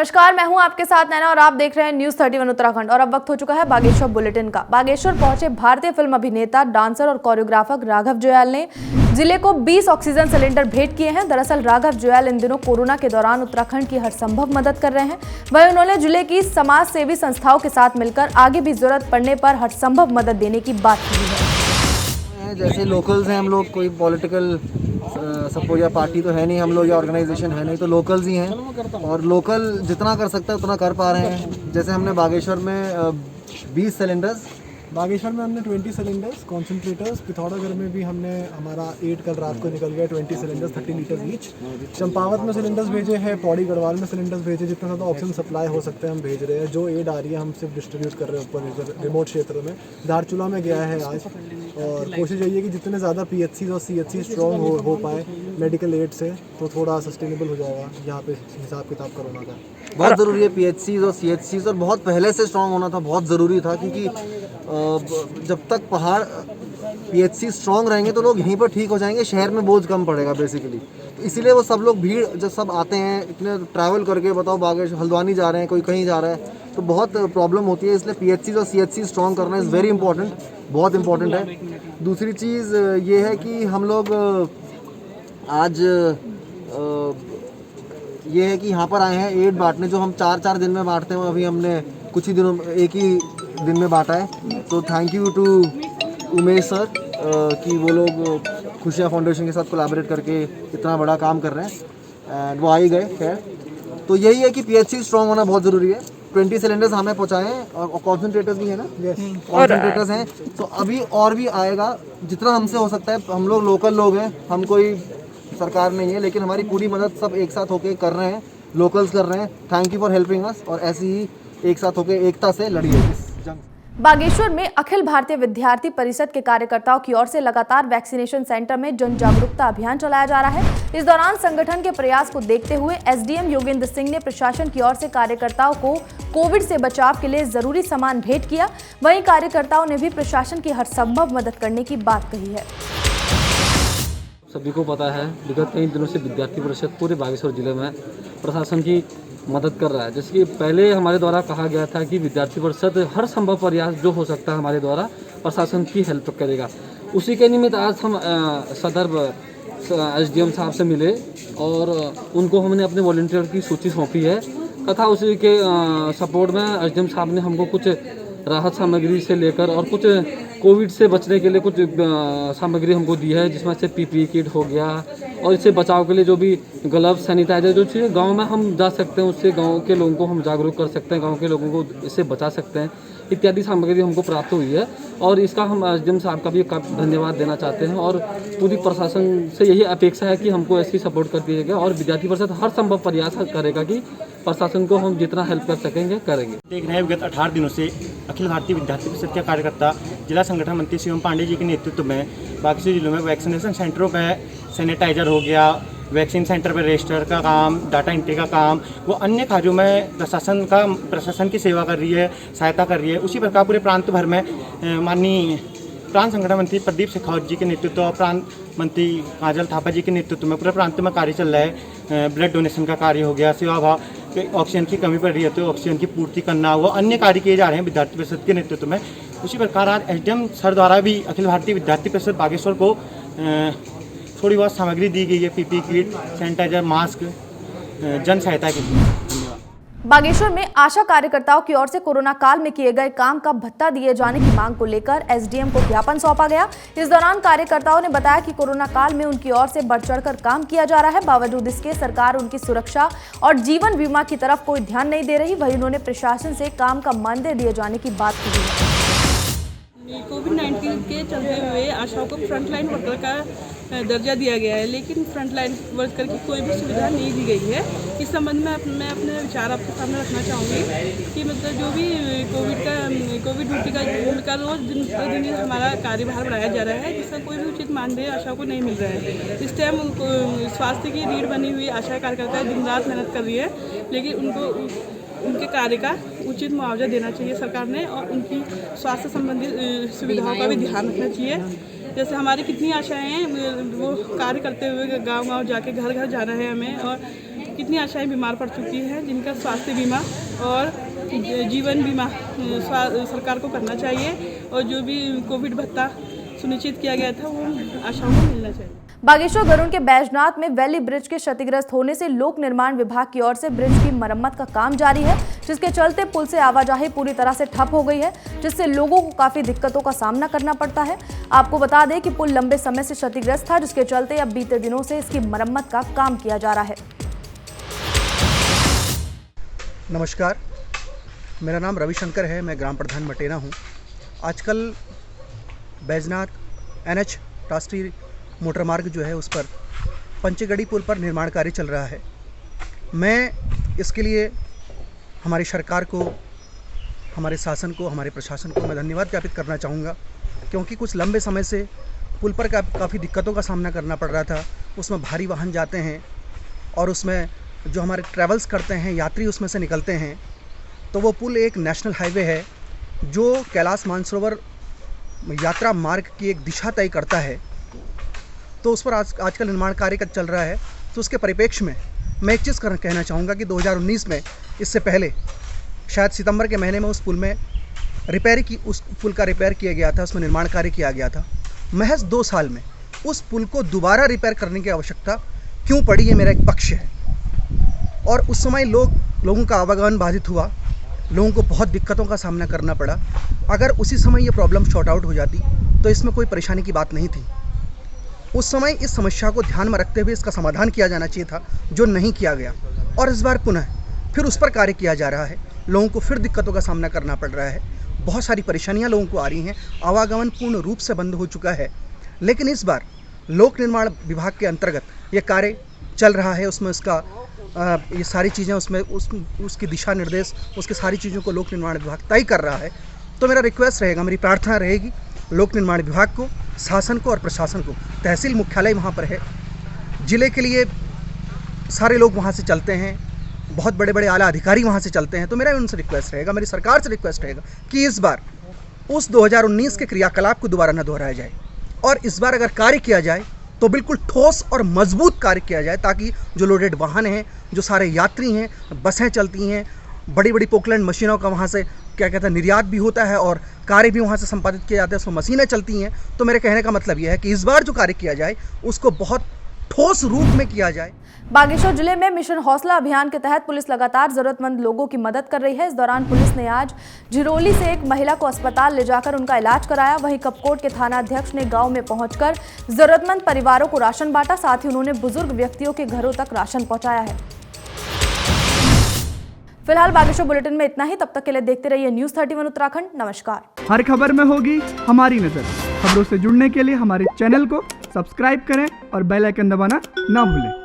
नमस्कार, मैं हूं आपके साथ नैना और आप देख रहे हैं न्यूज 31 उत्तराखंड। और अब वक्त हो चुका है बागेश्वर बुलेटिन का। बागेश्वर पहुंचे भारतीय फिल्म अभिनेता, डांसर और कोरियोग्राफर राघव जुयाल ने जिले को 20 ऑक्सीजन सिलेंडर भेंट किए हैं। दरअसल राघव जुयाल इन दिनों कोरोना के दौरान उत्तराखंड की हर संभव मदद कर रहे हैं। वहीं उन्होंने जिले की समाज सेवी संस्थाओं के साथ मिलकर आगे भी जरूरत पड़ने पर हर संभव मदद देने की बात की है। जैसे लोकल्स हैं हम लोग, कोई पॉलिटिकल सपोर्ट या पार्टी तो है नहीं हम लोग, या ऑर्गेनाइजेशन है नहीं, तो लोकल्स ही हैं और लोकल जितना कर सकता है उतना कर पा रहे हैं। जैसे हमने बागेश्वर में 20 सिलेंडर्स, बागेश्वर में हमने 20 सिलेंडर्स कॉन्सेंट्रेटर्स, पिथौरागढ़ में भी हमने हमारा 8 कल रात को निकल गया 20 सिलेंडर्स 30 लीटर ईच। चंपावत में सिलेंडर्स भेजे हैं, पौड़ी गढ़वाल में सिलेंडर्स भेजे, जितना ज़्यादा ऑक्सीजन सप्लाई हो सकते हैं हम भेज रहे हैं। जो एड आ रही है हम सिर्फ डिस्ट्रीब्यूट कर रहे हैं ऊपर रिमोट क्षेत्र में। धारचूला में गया है आज, और कोशिश यही है कि जितने ज़्यादा PHCs और CHCs स्ट्रॉन्ग हो पाए मेडिकल एड से, तो थोड़ा सस्टेनेबल हो जाएगा यहाँ पे हिसाब किताब कोरोना का। बहुत ज़रूरी है PHCs और CHCs, और बहुत पहले से स्ट्रॉन्ग होना था, बहुत ज़रूरी था, क्योंकि जब तक पहाड़ PHC स्ट्रॉन्ग रहेंगे तो लोग यहीं पर ठीक हो जाएंगे, शहर में बोझ कम पड़ेगा बेसिकली। तो इसीलिए वो सब लोग भीड़ जब सब आते हैं इतने ट्रैवल करके, बताओ बागेश्वर हल्द्वानी जा रहे हैं, कोई कहीं जा रहा है, तो बहुत प्रॉब्लम होती है। इसलिए PHCs और CHCs स्ट्रॉन्ग करना इज़ वेरी इंपॉर्टेंट, बहुत इंपॉर्टेंट है। दूसरी चीज़ ये है कि हम लोग आज ये है कि यहाँ पर आए हैं एड बांटने, जो हम 4-4 दिन में बांटते हैं, अभी हमने कुछ ही दिनों एक ही दिन में बांटा है। तो thank you to Umesh sir कि वो लोग खुशियाँ फाउंडेशन के साथ कोलैबोरेट करके इतना बड़ा काम कर रहे हैं, एंड वो आ ही गए। खैर, तो यही है कि PHC स्ट्रॉन्ग होना बहुत ज़रूरी है। 20 सिलेंडर्स हमें पहुँचाए हैं, और कॉन्सेंट्रेटर्स भी है ना, कॉन्सेंट्रेटर्स हैं, तो अभी और भी आएगा जितना हमसे हो सकता है। हम लोग लोकल लोग हैं, हम कोई सरकार नहीं है, लेकिन हमारी पूरी मदद सब एक साथ होके कर रहे हैं, लोकल्स कर रहे हैं। Thank you for helping us, और ऐसे ही एक साथ होके एकता से लड़िए इस जंग। बागेश्वर में अखिल भारतीय विद्यार्थी परिषद के कार्यकर्ताओं की ओर से लगातार वैक्सीनेशन सेंटर में जन जागरूकता अभियान चलाया जा रहा है। इस दौरान संगठन के प्रयास को देखते हुए SDM योगेंद्र सिंह ने प्रशासन की ओर से कार्यकर्ताओं को कोविड से बचाव के लिए जरूरी सामान भेंट किया। वहीं कार्यकर्ताओं ने भी प्रशासन की हर संभव मदद करने की बात कही है। सभी को पता है, विगत कई दिनों से विद्यार्थी परिषद पूरे बागेश्वर जिले में प्रशासन की मदद कर रहा है। जैसे कि पहले हमारे द्वारा कहा गया था कि विद्यार्थी परिषद हर संभव प्रयास जो हो सकता है हमारे द्वारा प्रशासन की हेल्प करेगा। उसी के निमित्त आज हम सदर SDM साहब से मिले और उनको हमने अपने वॉलंटियर की सूची सौंपी है, तथा उसी के सपोर्ट में SDM साहब ने हमको कुछ राहत सामग्री से लेकर और कुछ कोविड से बचने के लिए कुछ सामग्री हमको दी है, जिसमें से PPE किट हो गया, और इससे बचाव के लिए जो भी ग्लव्स, सैनिटाइजर, जो चीज़ें गांव में हम जा सकते हैं उससे गांव के लोगों को हम जागरूक कर सकते हैं, गांव के लोगों को इससे बचा सकते हैं, इत्यादि सामग्री हमको प्राप्त हुई है। और इसका हम SDM साहब का भी धन्यवाद देना चाहते हैं, और पूरी प्रशासन से यही अपेक्षा है कि हमको ऐसी सपोर्ट कर दीजिएगा, और विद्यार्थी परिषद हर संभव प्रयास करेगा कि प्रशासन को हम जितना हेल्प कर सकेंगे करेंगे। देख रहे हैं विगत 18 दिनों से अखिल भारतीय विद्यार्थी परिषद के कार्यकर्ता जिला संगठन मंत्री शिवम पांडे जी के नेतृत्व में बागेश्वर जिलों में वैक्सीनेशन सेंटरों पर सैनिटाइजर हो गया, वैक्सीन सेंटर पर रजिस्टर का काम, डाटा एंट्री का काम, वो अन्य कार्यों में प्रशासन की सेवा कर रही है, सहायता कर रही है। उसी प्रकार पूरे प्रांत भर में माननीय प्रांत संगठन मंत्री प्रदीप शेखावत जी के नेतृत्व और प्रांत मंत्री काजल थापा जी के नेतृत्व में पूरे प्रांत में कार्य चल रहा है। ब्लड डोनेशन का कार्य हो गया, सेवा भाव, ऑक्सीजन की कमी पड़ रही है तो ऑक्सीजन की पूर्ति करना, वो अन्य कार्य किए जा रहे हैं विद्यार्थी परिषद के नेतृत्व में। उसी प्रकार आज SDM सर द्वारा भी अखिल भारतीय विद्यार्थी परिषद बागेश्वर को थोड़ी बहुत सामग्री दी गई है, PPE किट, सैनिटाइजर, मास्क, जन सहायता के लिए। बागेश्वर में आशा कार्यकर्ताओं की ओर से कोरोना काल में किए गए काम का भत्ता दिए जाने की मांग को लेकर SDM को ज्ञापन सौंपा गया। इस दौरान कार्यकर्ताओं ने बताया कि कोरोना काल में उनकी ओर से बढ़ चढ़कर काम किया जा रहा है, बावजूद इसके सरकार उनकी सुरक्षा और जीवन बीमा की तरफ कोई ध्यान नहीं दे रही। वहीं उन्होंने प्रशासन से काम का मानदेय दिए जाने की बात की है। कोविड-19 के चलते हुए आशाओं को फ्रंटलाइन वर्कर का दर्जा दिया गया है, लेकिन फ्रंटलाइन वर्कर की कोई भी सुविधा नहीं दी गई है। इस संबंध में मैं अपने विचार आपके सामने रखना चाहूँगी कि मतलब जो भी कोविड ड्यूटी का रोज दिन प्रतिदिन हमारा कार्यभार बढ़ाया जा रहा है, जिसका कोई भी उचित मानदेय आशा को नहीं मिल रहा है। इस टाइम स्वास्थ्य की रीढ़ बनी हुई आशा कार्यकर्ता दिन रात मेहनत कर रही है, लेकिन उनको उनके कार्य का उचित मुआवजा देना चाहिए सरकार ने, और उनकी स्वास्थ्य संबंधी सुविधाओं का भी ध्यान रखना चाहिए। जैसे हमारी कितनी आशाएं हैं, वो कार्य करते हुए गांव-गांव जाके घर-घर जाना है हमें, और कितनी आशाएं बीमार पड़ चुकी हैं, जिनका स्वास्थ्य बीमा और जीवन बीमा सरकार को करना चाहिए और जो भी कोविड भत्ता सुनिश्चित किया गया था वो आशाओं को मिलना चाहिए। बागेश्वर गरुड़ के बैजनाथ में वैली ब्रिज के क्षतिग्रस्त होने से लोक निर्माण विभाग की ओर से ब्रिज की मरम्मत का काम जारी है, जिसके चलते पुल से आवाजाही पूरी तरह से ठप हो गई है, जिससे लोगों को काफी दिक्कतों का सामना करना पड़ता है। आपको बता दें कि पुल लंबे समय से क्षतिग्रस्त था, जिसके चलते अब बीते दिनों से इसकी मरम्मत का काम किया जा रहा है। नमस्कार, मेरा नाम रविशंकर है। मैं ग्राम प्रधान मटेना हूँ। आजकल बैजनाथ NH राष्ट्रीय मोटर मार्ग जो है उस पर पंचगढ़ी पुल पर निर्माण कार्य चल रहा है। मैं इसके लिए हमारी सरकार को, हमारे शासन को, हमारे प्रशासन को मैं धन्यवाद ज्ञापित करना चाहूँगा, क्योंकि कुछ लंबे समय से पुल पर काफ़ी दिक्कतों का सामना करना पड़ रहा था। उसमें भारी वाहन जाते हैं और उसमें जो हमारे ट्रैवल्स करते हैं यात्री उसमें से निकलते हैं। तो वो पुल एक नेशनल हाईवे है जो कैलाश मानसरोवर यात्रा मार्ग की एक दिशा तय करता है। तो उस पर आजकल निर्माण कार्य का चल रहा है। तो उसके परिप्रेक्ष्य में मैं एक चीज़ कहना चाहूँगा कि 2019 में, इससे पहले शायद सितंबर के महीने में उस पुल में उस पुल का रिपेयर किया गया था, उसमें निर्माण कार्य किया गया था। महज 2 साल में उस पुल को दोबारा रिपेयर करने की आवश्यकता क्यों पड़ी, ये मेरा एक पक्ष है। और उस समय लोगों का आवागमन बाधित हुआ, लोगों को बहुत दिक्कतों का सामना करना पड़ा। अगर उसी समय ये प्रॉब्लम शॉर्ट आउट हो जाती तो इसमें कोई परेशानी की बात नहीं थी। उस समय इस समस्या को ध्यान में रखते हुए इसका समाधान किया जाना चाहिए था, जो नहीं किया गया। और इस बार पुनः फिर उस पर कार्य किया जा रहा है। लोगों को फिर दिक्कतों का सामना करना पड़ रहा है। बहुत सारी परेशानियां लोगों को आ रही हैं। आवागमन पूर्ण रूप से बंद हो चुका है। लेकिन इस बार लोक निर्माण विभाग के अंतर्गत ये कार्य चल रहा है। उसमें ये सारी चीज़ें उसकी दिशा निर्देश, उसकी सारी चीज़ों को लोक निर्माण विभाग तय कर रहा है। तो मेरा रिक्वेस्ट रहेगा, मेरी प्रार्थना रहेगी लोक निर्माण विभाग को, शासन को और प्रशासन को। तहसील मुख्यालय वहाँ पर है, ज़िले के लिए सारे लोग वहाँ से चलते हैं, बहुत बड़े बड़े आला अधिकारी वहाँ से चलते हैं। तो मेरा उनसे रिक्वेस्ट रहेगा, मेरी सरकार से रिक्वेस्ट रहेगा कि इस बार उस 2019 के क्रियाकलाप को दोबारा न दोहराया जाए और इस बार अगर कार्य किया जाए तो बिल्कुल ठोस और मजबूत कार्य किया जाए, ताकि जो लोडेड वाहन हैं, जो सारे यात्री हैं, बसें चलती हैं, बड़ी बड़ी पोकलैंड मशीनों का वहाँ से क्या कहते हैं निर्यात भी होता है और कार्य भी वहाँ से संपादित किया जाता है, उसमें मशीनें चलती हैं। तो मेरे कहने का मतलब यह है कि इस बार जो कार्य किया जाए उसको बहुत ठोस रूप में किया जाए। बागेश्वर जिले में मिशन हौसला अभियान के तहत पुलिस लगातार जरूरतमंद लोगों की मदद कर रही है। इस दौरान पुलिस ने आज झिरोली से एक महिला को अस्पताल ले जाकर उनका इलाज कराया। वहीं कपकोट के थाना अध्यक्ष ने गांव में पहुंचकर जरूरतमंद परिवारों को राशन बांटा। साथ ही उन्होंने बुजुर्ग व्यक्तियों के घरों तक राशन पहुंचाया है। फिलहाल बागेश्वर बुलेटिन में इतना ही। तब तक के लिए देखते रहिए न्यूज़ 31 उत्तराखंड। नमस्कार। हर खबर में होगी हमारी नजर। खबरों से जुड़ने के लिए हमारे चैनल को सब्सक्राइब करें और बेल आइकन दबाना ना भूलें।